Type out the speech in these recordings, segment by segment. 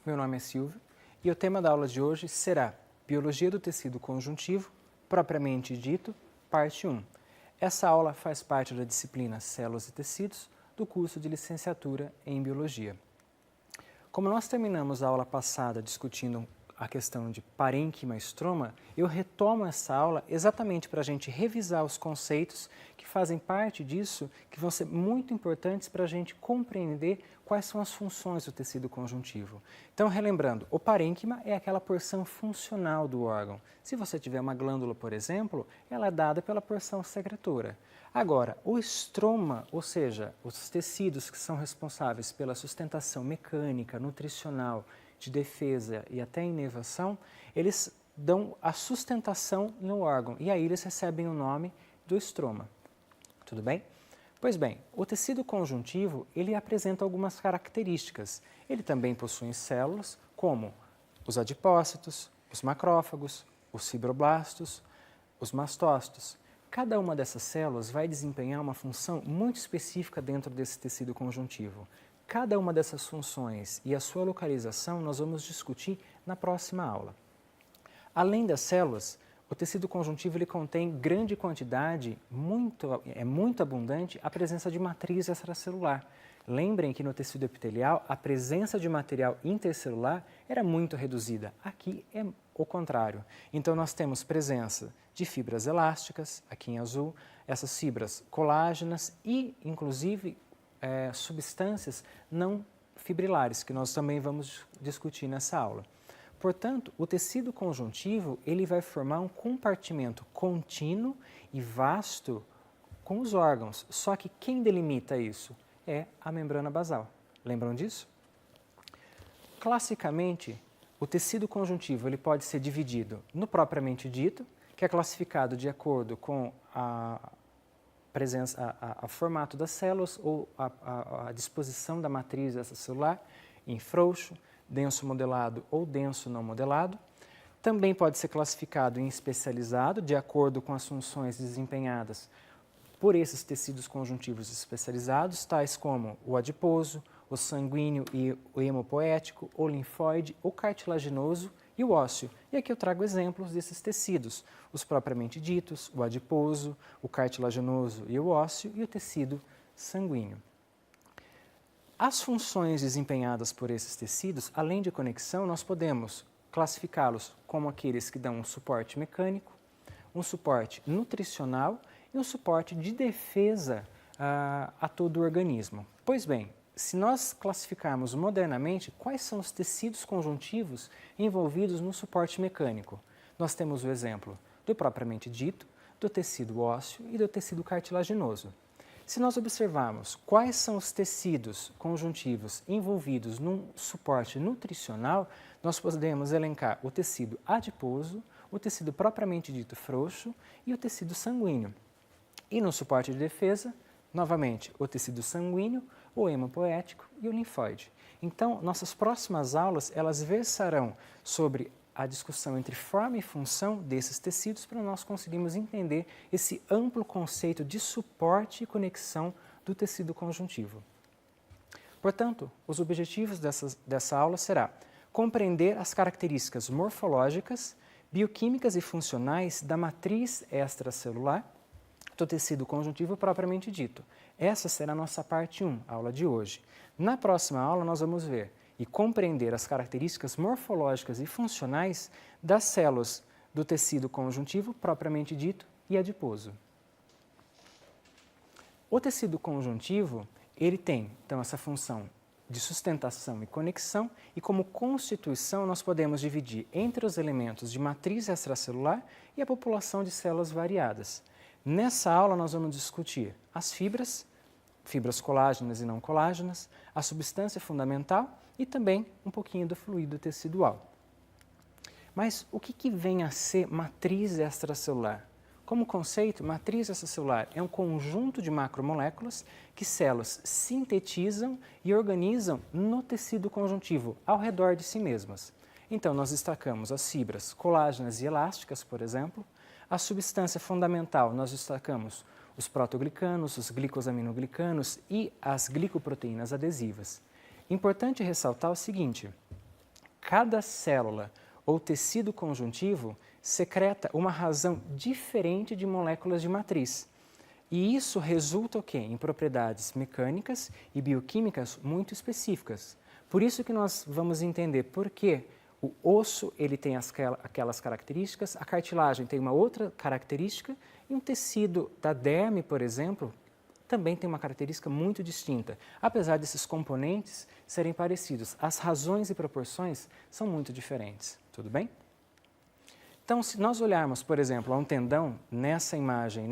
meu nome é Silvio e o tema da aula de hoje será Biologia do tecido conjuntivo, propriamente dito, parte 1. Essa aula faz parte da disciplina Células e Tecidos do curso de licenciatura em Biologia. Como nós terminamos a aula passada discutindo a questão de parênquima e estroma, eu retomo essa aula exatamente para a gente revisar os conceitos que fazem parte disso, que vão ser muito importantes para a gente compreender quais são as funções do tecido conjuntivo. Então, relembrando, o parênquima é aquela porção funcional do órgão. Se você tiver uma glândula, por exemplo, ela é dada pela porção secretora. Agora, o estroma, ou seja, os tecidos que são responsáveis pela sustentação mecânica, nutricional, de defesa e até inervação, eles dão a sustentação no órgão e aí eles recebem o nome do estroma. Tudo bem? Pois bem, o tecido conjuntivo, ele apresenta algumas características. Ele também possui células como os adipócitos, os macrófagos, os fibroblastos, os mastócitos. Cada uma dessas células vai desempenhar uma função muito específica dentro desse tecido conjuntivo. Cada uma dessas funções e a sua localização nós vamos discutir na próxima aula. Além das células, o tecido conjuntivo ele contém grande quantidade, muito abundante, a presença de matriz extracelular. Lembrem que no tecido epitelial a presença de material intercelular era muito reduzida. Aqui é o contrário. Então nós temos presença de fibras elásticas, aqui em azul, essas fibras colágenas e, inclusive, substâncias não fibrilares, que nós também vamos discutir nessa aula. Portanto, o tecido conjuntivo ele vai formar um compartimento contínuo e vasto com os órgãos, só que quem delimita isso é a membrana basal. Lembram disso? Classicamente, o tecido conjuntivo ele pode ser dividido no propriamente dito, que é classificado de acordo com a formato das células ou a disposição da matriz extracelular em frouxo, denso modelado ou denso não modelado. Também pode ser classificado em especializado, de acordo com as funções desempenhadas por esses tecidos conjuntivos especializados, tais como o adiposo, o sanguíneo e o hemopoético, o linfóide, o cartilaginoso e o ósseo. E aqui eu trago exemplos desses tecidos, os propriamente ditos, o adiposo, o cartilaginoso e o ósseo e o tecido sanguíneo. As funções desempenhadas por esses tecidos, além de conexão, nós podemos classificá-los como aqueles que dão um suporte mecânico, um suporte nutricional e um suporte de defesa a todo o organismo. Pois bem, se nós classificarmos modernamente, quais são os tecidos conjuntivos envolvidos no suporte mecânico? Nós temos o exemplo do propriamente dito, do tecido ósseo e do tecido cartilaginoso. Se nós observarmos quais são os tecidos conjuntivos envolvidos num suporte nutricional, nós podemos elencar o tecido adiposo, o tecido propriamente dito frouxo e o tecido sanguíneo. E no suporte de defesa, novamente, o tecido sanguíneo, o hemopoético e o linfóide. Então, nossas próximas aulas, elas versarão sobre a discussão entre forma e função desses tecidos para nós conseguirmos entender esse amplo conceito de suporte e conexão do tecido conjuntivo. Portanto, os objetivos dessa aula será compreender as características morfológicas, bioquímicas e funcionais da matriz extracelular do tecido conjuntivo propriamente dito. Essa será a nossa parte 1, a aula de hoje. Na próxima aula, nós vamos ver e compreender as características morfológicas e funcionais das células do tecido conjuntivo propriamente dito e adiposo. O tecido conjuntivo, ele tem, então, essa função de sustentação e conexão, e como constituição nós podemos dividir entre os elementos de matriz extracelular e a população de células variadas. Nessa aula nós vamos discutir as fibras colágenas e não colágenas, a substância fundamental e também um pouquinho do fluido tecidual. Mas o que vem a ser matriz extracelular? Como conceito, matriz extracelular é um conjunto de macromoléculas que células sintetizam e organizam no tecido conjuntivo, ao redor de si mesmas. Então, nós destacamos as fibras colágenas e elásticas, por exemplo. A substância fundamental, nós destacamos os protoglicanos, os glicosaminoglicanos e as glicoproteínas adesivas. Importante ressaltar o seguinte, cada célula ou tecido conjuntivo secreta uma razão diferente de moléculas de matriz. E isso resulta o quê? Em propriedades mecânicas e bioquímicas muito específicas. Por isso que nós vamos entender por que o osso ele tem aquelas características, a cartilagem tem uma outra característica e um tecido da derme, por exemplo, também tem uma característica muito distinta. Apesar desses componentes serem parecidos, as razões e proporções são muito diferentes. Tudo bem? Então, se nós olharmos, por exemplo, a um tendão nessa imagem,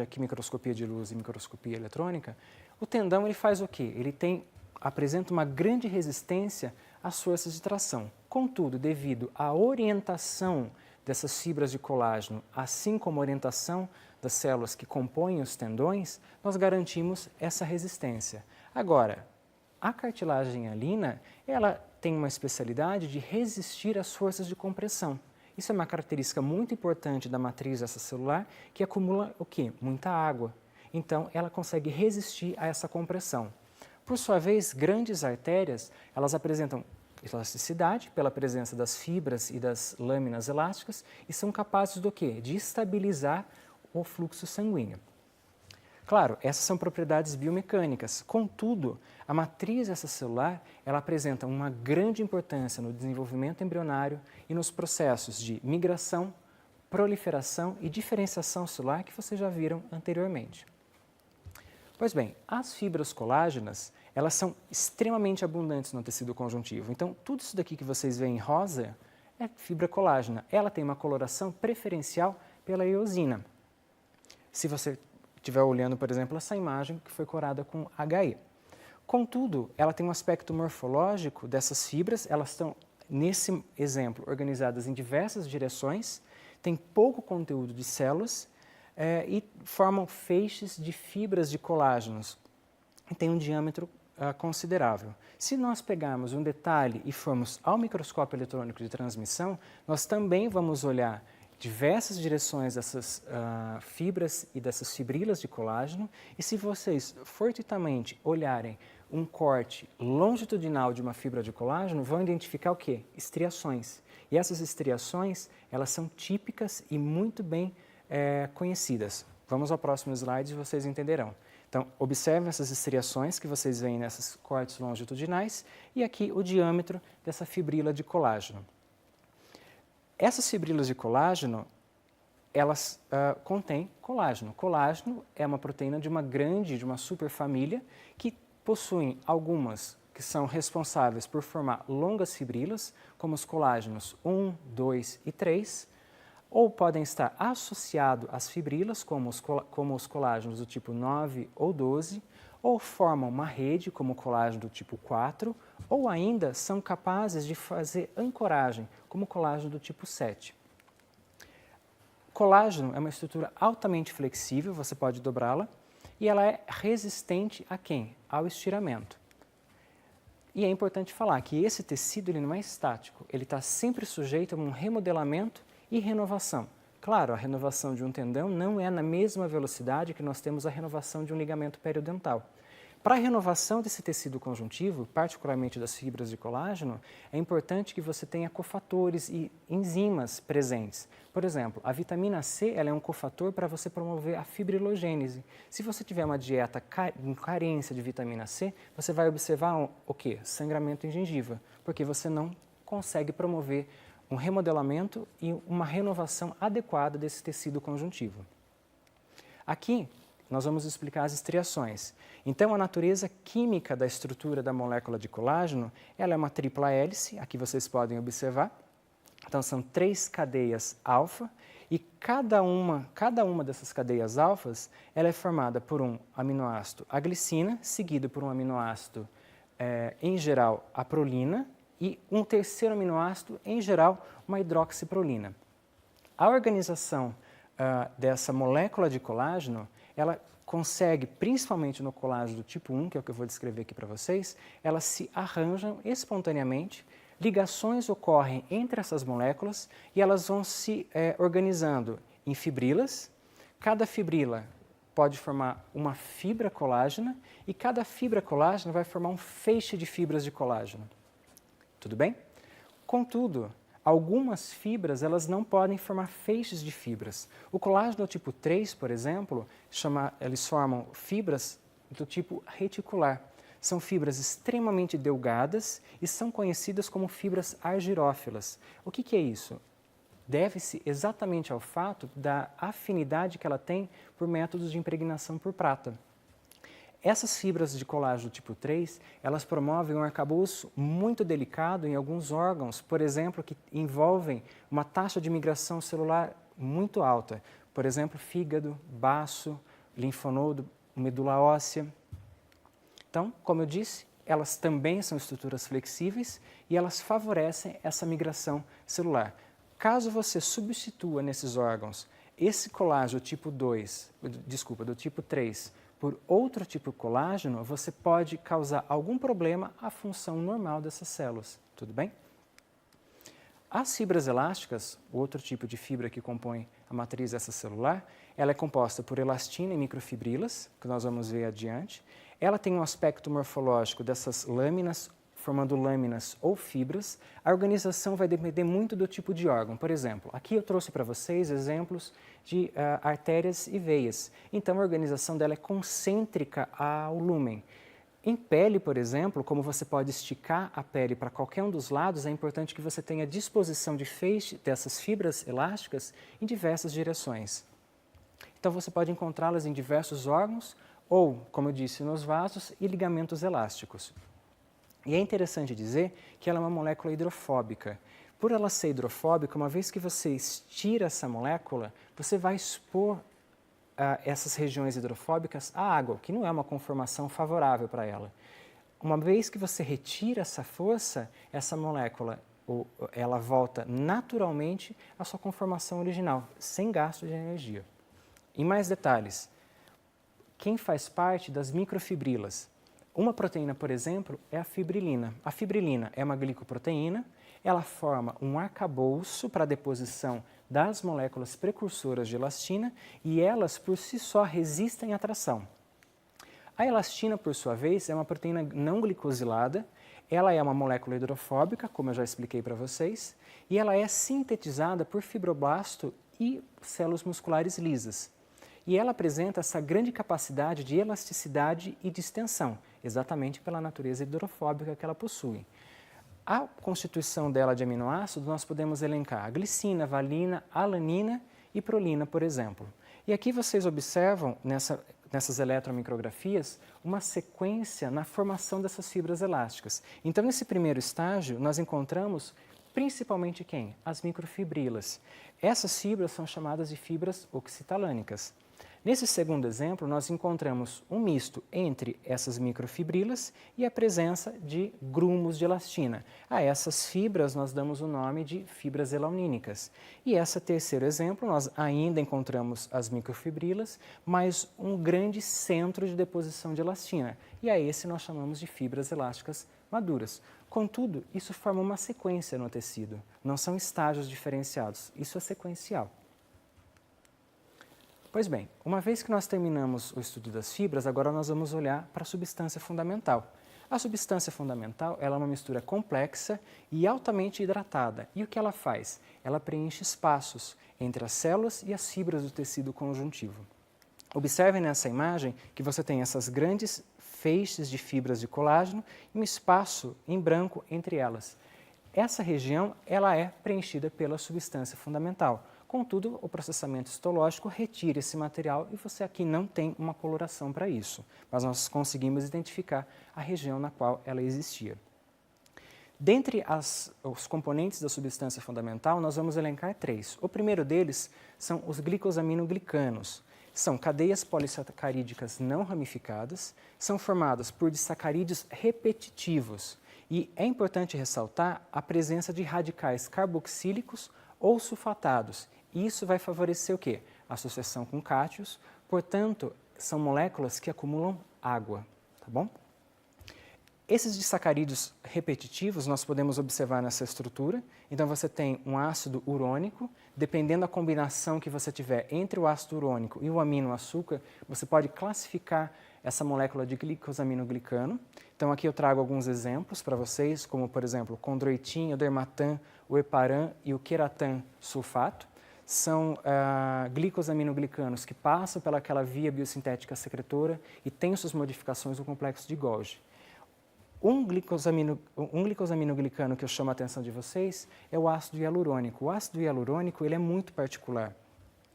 aqui microscopia de luz e microscopia eletrônica, o tendão ele faz o quê? Ele apresenta uma grande resistência às forças de tração. Contudo, devido à orientação dessas fibras de colágeno, assim como a orientação das células que compõem os tendões, nós garantimos essa resistência. Agora, a cartilagem hialina, ela tem uma especialidade de resistir às forças de compressão. Isso é uma característica muito importante da matriz extracelular, que acumula o quê? Muita água. Então, ela consegue resistir a essa compressão. Por sua vez, grandes artérias, elas apresentam elasticidade pela presença das fibras e das lâminas elásticas e são capazes do quê? De estabilizar o fluxo sanguíneo. Claro, essas são propriedades biomecânicas. Contudo, a matriz extracelular, ela apresenta uma grande importância no desenvolvimento embrionário e nos processos de migração, proliferação e diferenciação celular que vocês já viram anteriormente. Pois bem, as fibras colágenas, elas são extremamente abundantes no tecido conjuntivo. Então, tudo isso daqui que vocês veem em rosa é fibra colágena. Ela tem uma coloração preferencial pela eosina. Se você estiver olhando, por exemplo, essa imagem que foi corada com HE. Contudo, ela tem um aspecto morfológico dessas fibras, elas estão, nesse exemplo, organizadas em diversas direções, tem pouco conteúdo de células e formam feixes de fibras de colágenos e tem um diâmetro considerável. Se nós pegarmos um detalhe e formos ao microscópio eletrônico de transmissão, nós também vamos olhar diversas direções dessas fibras e dessas fibrilas de colágeno e se vocês fortuitamente olharem um corte longitudinal de uma fibra de colágeno, vão identificar o quê? Estriações. E essas estriações, elas são típicas e muito bem conhecidas. Vamos ao próximo slide e vocês entenderão. Então, observem essas estriações que vocês veem nessas cortes longitudinais e aqui o diâmetro dessa fibrila de colágeno. Essas fibrilas de colágeno, elas contêm colágeno. Colágeno é uma proteína de uma superfamília que possuem algumas que são responsáveis por formar longas fibrilas, como os colágenos 1, 2 e 3, ou podem estar associados às fibrilas, como os colágenos do tipo 9 ou 12, ou formam uma rede, como o colágeno do tipo 4, ou ainda são capazes de fazer ancoragem, como o colágeno do tipo 7. Colágeno é uma estrutura altamente flexível, você pode dobrá-la, e ela é resistente a quem? Ao estiramento. E é importante falar que esse tecido ele não é estático, ele está sempre sujeito a um remodelamento e renovação. Claro, a renovação de um tendão não é na mesma velocidade que nós temos a renovação de um ligamento periodental. Para a renovação desse tecido conjuntivo, particularmente das fibras de colágeno, é importante que você tenha cofatores e enzimas presentes. Por exemplo, a vitamina C ela é um cofator para você promover a fibrilogênese. Se você tiver uma dieta em carência de vitamina C, você vai observar o quê? Sangramento em gengiva, porque você não consegue promover um remodelamento e uma renovação adequada desse tecido conjuntivo. Aqui, nós vamos explicar as estriações. Então, a natureza química da estrutura da molécula de colágeno, ela é uma tripla hélice, aqui vocês podem observar. Então, são 3 cadeias alfa e cada uma dessas cadeias alfas, ela é formada por um aminoácido, a glicina, seguido por um aminoácido, em geral, a prolina, e um terceiro aminoácido, em geral, uma hidroxiprolina. A organização dessa molécula de colágeno, ela consegue, principalmente no colágeno do tipo 1, que é o que eu vou descrever aqui para vocês, elas se arranjam espontaneamente, ligações ocorrem entre essas moléculas e elas vão se organizando em fibrilas. Cada fibrila pode formar uma fibra colágena e cada fibra colágena vai formar um feixe de fibras de colágeno. Tudo bem? Contudo, algumas fibras elas não podem formar feixes de fibras. O colágeno tipo 3, por exemplo, eles formam fibras do tipo reticular. São fibras extremamente delgadas e são conhecidas como fibras argirófilas. O que é isso? Deve-se exatamente ao fato da afinidade que ela tem por métodos de impregnação por prata. Essas fibras de colágeno tipo 3, elas promovem um arcabouço muito delicado em alguns órgãos, por exemplo, que envolvem uma taxa de migração celular muito alta. Por exemplo, fígado, baço, linfonodo, medula óssea. Então, como eu disse, elas também são estruturas flexíveis e elas favorecem essa migração celular. Caso você substitua nesses órgãos esse colágeno tipo 2, do tipo 3, por outro tipo de colágeno, você pode causar algum problema à função normal dessas células, tudo bem? As fibras elásticas, outro tipo de fibra que compõe a matriz extracelular, ela é composta por elastina e microfibrilas, que nós vamos ver adiante. Ela tem um aspecto morfológico dessas lâminas, formando lâminas ou fibras. A organização vai depender muito do tipo de órgão. Por exemplo, aqui eu trouxe para vocês exemplos de artérias e veias. Então, a organização dela é concêntrica ao lúmen. Em pele, por exemplo, como você pode esticar a pele para qualquer um dos lados, é importante que você tenha disposição de feixe dessas fibras elásticas em diversas direções. Então, você pode encontrá-las em diversos órgãos ou, como eu disse, nos vasos e ligamentos elásticos. E é interessante dizer que ela é uma molécula hidrofóbica. Por ela ser hidrofóbica, uma vez que você estira essa molécula, você vai expor essas regiões hidrofóbicas à água, que não é uma conformação favorável para ela. Uma vez que você retira essa força, essa molécula ela volta naturalmente à sua conformação original, sem gasto de energia. Em mais detalhes, quem faz parte das microfibrilas? Uma proteína, por exemplo, é a fibrilina. A fibrilina é uma glicoproteína, ela forma um arcabouço para a deposição das moléculas precursoras de elastina e elas, por si só, resistem à tração. A elastina, por sua vez, é uma proteína não glicosilada, ela é uma molécula hidrofóbica, como eu já expliquei para vocês, e ela é sintetizada por fibroblasto e células musculares lisas. E ela apresenta essa grande capacidade de elasticidade e distensão, exatamente pela natureza hidrofóbica que ela possui. A constituição dela de aminoácidos, nós podemos elencar a glicina, valina, alanina e prolina, por exemplo. E aqui vocês observam, nessas eletromicrografias, uma sequência na formação dessas fibras elásticas. Então, nesse primeiro estágio, nós encontramos principalmente quem? As microfibrilas. Essas fibras são chamadas de fibras oxitalânicas. Nesse segundo exemplo, nós encontramos um misto entre essas microfibrilas e a presença de grumos de elastina. A essas fibras nós damos o nome de fibras elanínicas. E esse terceiro exemplo, nós ainda encontramos as microfibrilas, mas um grande centro de deposição de elastina. E a esse nós chamamos de fibras elásticas maduras. Contudo, isso forma uma sequência no tecido, não são estágios diferenciados, isso é sequencial. Pois bem, uma vez que nós terminamos o estudo das fibras, agora nós vamos olhar para a substância fundamental. A substância fundamental ela é uma mistura complexa e altamente hidratada. E o que ela faz? Ela preenche espaços entre as células e as fibras do tecido conjuntivo. Observem nessa imagem que você tem essas grandes feixes de fibras de colágeno e um espaço em branco entre elas. Essa região ela é preenchida pela substância fundamental. Contudo, o processamento histológico retira esse material e você aqui não tem uma coloração para isso, mas nós conseguimos identificar a região na qual ela existia. Dentre os componentes da substância fundamental, nós vamos elencar 3. O primeiro deles são os glicosaminoglicanos. São cadeias polissacarídicas não ramificadas, são formadas por disacarídeos repetitivos e é importante ressaltar a presença de radicais carboxílicos ou sulfatados. Isso vai favorecer o quê? A associação com cátions, portanto, são moléculas que acumulam água, tá bom? Esses disacarídeos repetitivos nós podemos observar nessa estrutura. Então, você tem um ácido urônico, dependendo da combinação que você tiver entre o ácido urônico e o aminoácido, você pode classificar essa molécula de glicosaminoglicano. Então, aqui eu trago alguns exemplos para vocês, como, por exemplo, o condroitin, o dermatan, o heparan e o queratan sulfato. São glicosaminoglicanos que passam pelaquela via biosintética secretora e têm suas modificações no complexo de Golgi. Um glicosaminoglicano que eu chamo a atenção de vocês é o ácido hialurônico. O ácido hialurônico ele é muito particular.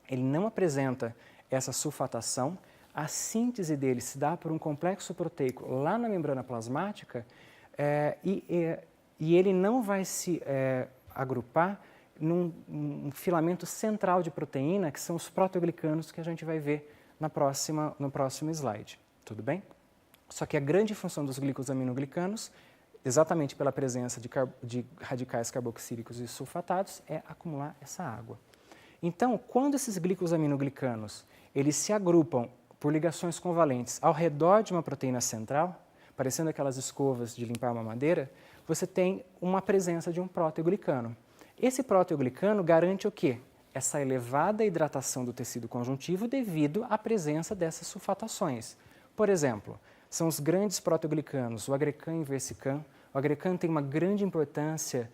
Ele não apresenta essa sulfatação. A síntese dele se dá por um complexo proteico lá na membrana plasmática e ele não vai se agrupar num filamento central de proteína, que são os proteoglicanos que a gente vai ver no próximo slide. Tudo bem? Só que a grande função dos glicosaminoglicanos, exatamente pela presença de radicais carboxílicos e sulfatados, é acumular essa água. Então, quando esses glicosaminoglicanos eles se agrupam por ligações covalentes ao redor de uma proteína central, parecendo aquelas escovas de limpar uma madeira, você tem uma presença de um proteoglicano. Esse proteoglicano garante o quê? Essa elevada hidratação do tecido conjuntivo devido à presença dessas sulfatações. Por exemplo, são os grandes proteoglicanos, o agrecan e o versican. O agrecan tem uma grande importância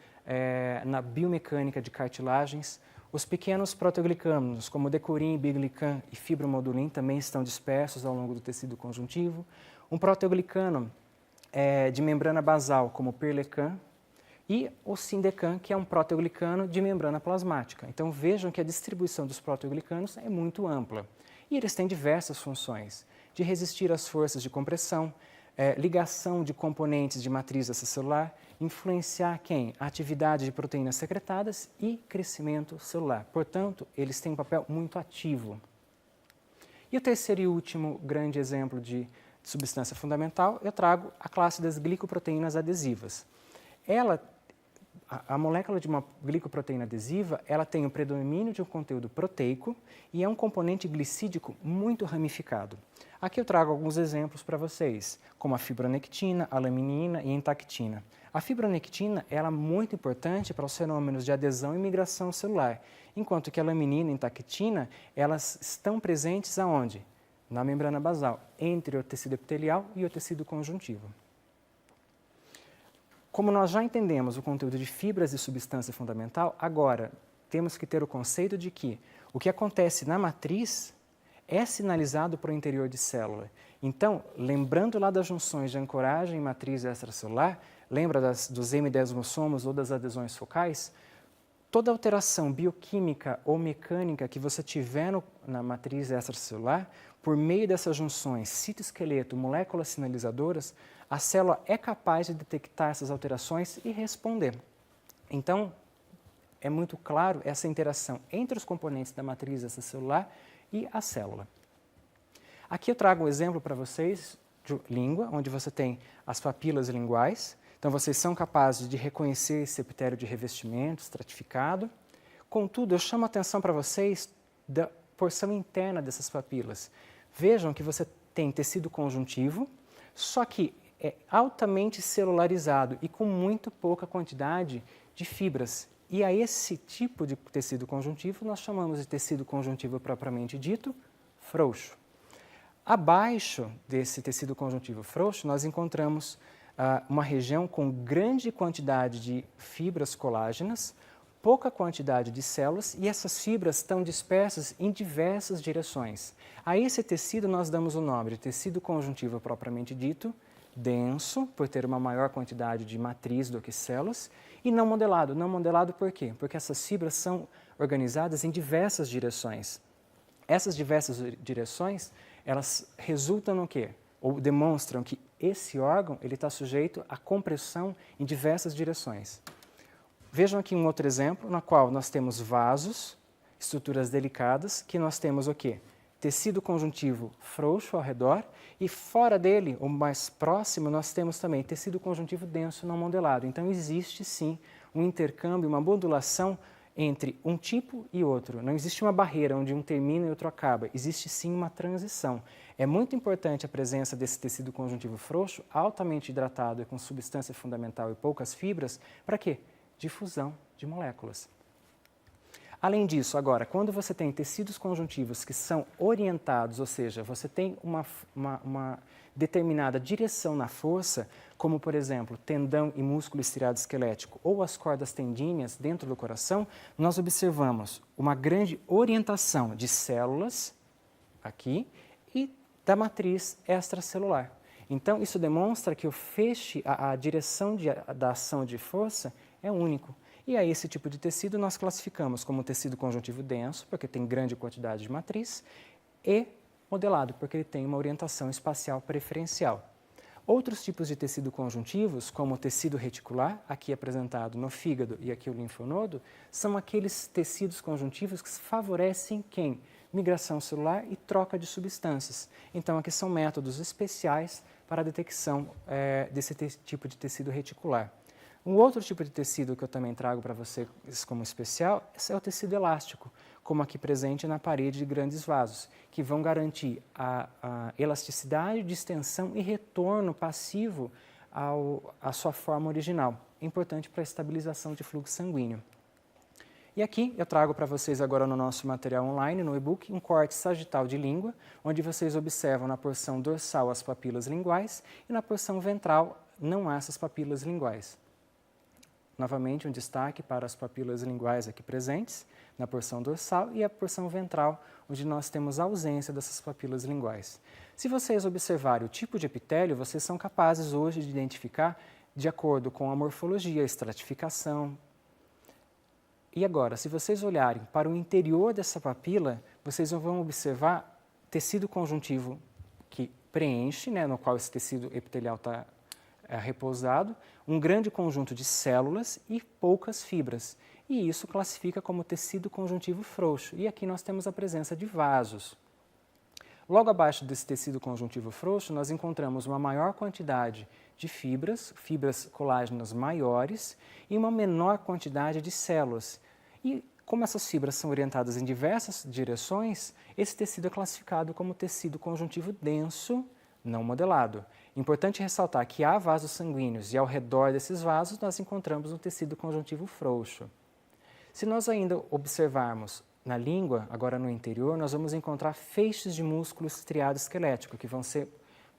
na biomecânica de cartilagens. Os pequenos proteoglicanos, como decurin, biglican e fibromodulin, também estão dispersos ao longo do tecido conjuntivo. Um proteoglicano de membrana basal, como o perlecan, e o sindecan, que é um proteoglicano de membrana plasmática. Então, vejam que a distribuição dos proteoglicanos é muito ampla. E eles têm diversas funções, de resistir às forças de compressão, ligação de componentes de matriz extracelular, influenciar quem? A atividade de proteínas secretadas e crescimento celular. Portanto, eles têm um papel muito ativo. E o terceiro e último grande exemplo de substância fundamental, eu trago a classe das glicoproteínas adesivas. A molécula de uma glicoproteína adesiva, ela tem o predomínio de um conteúdo proteico e é um componente glicídico muito ramificado. Aqui eu trago alguns exemplos para vocês, como a fibronectina, a laminina e a entactina. A fibronectina ela é muito importante para os fenômenos de adesão e migração celular, enquanto que a laminina e a entactina, elas estão presentes aonde? Na membrana basal, entre o tecido epitelial e o tecido conjuntivo. Como nós já entendemos o conteúdo de fibras e substância fundamental, agora temos que ter o conceito de que o que acontece na matriz é sinalizado para o interior de célula. Então, lembrando lá das junções de ancoragem matriz extracelular, lembra dos M10-mossomos ou das adesões focais? Toda alteração bioquímica ou mecânica que você tiver na matriz extracelular, por meio dessas junções citoesqueleto, moléculas sinalizadoras, a célula é capaz de detectar essas alterações e responder. Então, é muito claro essa interação entre os componentes da matriz extracelular e a célula. Aqui eu trago um exemplo para vocês de língua, onde você tem as papilas linguais. Então, vocês são capazes de reconhecer esse epitélio de revestimento estratificado. Contudo, eu chamo a atenção para vocês da porção interna dessas papilas. Vejam que você tem tecido conjuntivo, só que é altamente celularizado e com muito pouca quantidade de fibras. E a esse tipo de tecido conjuntivo nós chamamos de tecido conjuntivo propriamente dito, frouxo. Abaixo desse tecido conjuntivo frouxo, nós encontramos uma região com grande quantidade de fibras colágenas, pouca quantidade de células e essas fibras estão dispersas em diversas direções. A esse tecido nós damos o nome de tecido conjuntivo propriamente dito, denso, por ter uma maior quantidade de matriz do que células, e não modelado. Não modelado por quê? Porque essas fibras são organizadas em diversas direções. Essas diversas direções, elas resultam no quê? Ou demonstram que esse órgão ele está sujeito à compressão em diversas direções. Vejam aqui um outro exemplo, na qual nós temos vasos, estruturas delicadas, que nós temos o quê? Tecido conjuntivo frouxo ao redor e fora dele, ou mais próximo, nós temos também tecido conjuntivo denso não modelado. Então, existe sim um intercâmbio, uma modulação entre um tipo e outro. Não existe uma barreira onde um termina e outro acaba. Existe sim uma transição. É muito importante a presença desse tecido conjuntivo frouxo, altamente hidratado e com substância fundamental e poucas fibras, para quê? Difusão de moléculas. Além disso, agora, quando você tem tecidos conjuntivos que são orientados, ou seja, você tem uma determinada direção na força, como, por exemplo, tendão e músculo estriado esquelético ou as cordas tendíneas dentro do coração, nós observamos uma grande orientação de células aqui e da matriz extracelular. Então, isso demonstra que o feixe, a direção da ação de força é único. E aí, esse tipo de tecido nós classificamos como tecido conjuntivo denso, porque tem grande quantidade de matriz, e modelado, porque ele tem uma orientação espacial preferencial. Outros tipos de tecido conjuntivos, como o tecido reticular, aqui apresentado no fígado e aqui o linfonodo, são aqueles tecidos conjuntivos que favorecem quem? Migração celular e troca de substâncias. Então, aqui são métodos especiais para a detecção desse tipo de tecido reticular. Um outro tipo de tecido que eu também trago para vocês como especial é o tecido elástico, como aqui presente na parede de grandes vasos, que vão garantir a elasticidade, distensão e retorno passivo à sua forma original. É importante para a estabilização de fluxo sanguíneo. E aqui eu trago para vocês agora no nosso material online, no e-book, um corte sagital de língua, onde vocês observam na porção dorsal as papilas linguais e na porção ventral não há essas papilas linguais. Novamente, um destaque para as papilas linguais aqui presentes, na porção dorsal, e a porção ventral, onde nós temos a ausência dessas papilas linguais. Se vocês observarem o tipo de epitélio, vocês são capazes hoje de identificar de acordo com a morfologia, a estratificação. E agora, se vocês olharem para o interior dessa papila, vocês vão observar tecido conjuntivo que preenche, no qual esse tecido epitelial está repousado, um grande conjunto de células e poucas fibras. E isso classifica como tecido conjuntivo frouxo. E aqui nós temos a presença de vasos. Logo abaixo desse tecido conjuntivo frouxo, nós encontramos uma maior quantidade de fibras colágenas maiores e uma menor quantidade de células. E como essas fibras são orientadas em diversas direções, esse tecido é classificado como tecido conjuntivo denso, não modelado. Importante ressaltar que há vasos sanguíneos e ao redor desses vasos nós encontramos um tecido conjuntivo frouxo. Se nós ainda observarmos na língua, agora no interior, nós vamos encontrar feixes de músculo estriado esquelético, que vão ser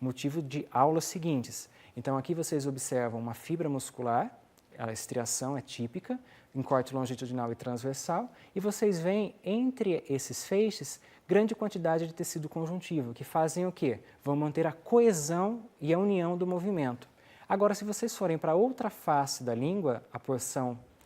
motivo de aulas seguintes. Então aqui vocês observam uma fibra muscular, a estriação é típica, em corte longitudinal e transversal, e vocês veem entre esses feixes grande quantidade de tecido conjuntivo, que fazem o quê? Vão manter a coesão e a união do movimento. Agora, se vocês forem para outra face da língua,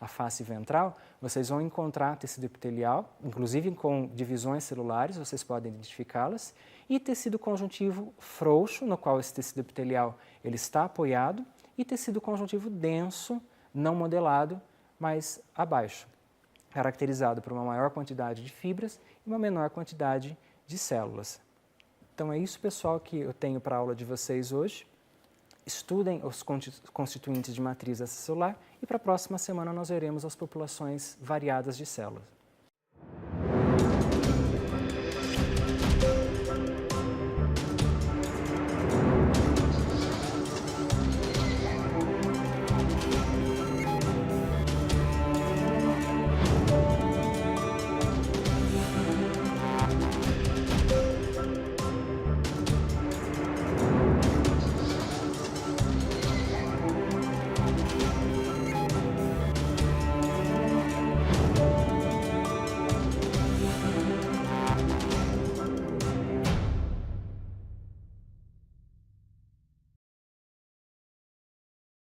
a face ventral, vocês vão encontrar tecido epitelial, inclusive com divisões celulares, vocês podem identificá-las, e tecido conjuntivo frouxo, no qual esse tecido epitelial ele está apoiado, e tecido conjuntivo denso, não modelado, mas abaixo, caracterizado por uma maior quantidade de fibras e uma menor quantidade de células. Então é isso, pessoal, que eu tenho para a aula de vocês hoje. Estudem os constituintes de matriz extracelular e para a próxima semana nós veremos as populações variadas de células.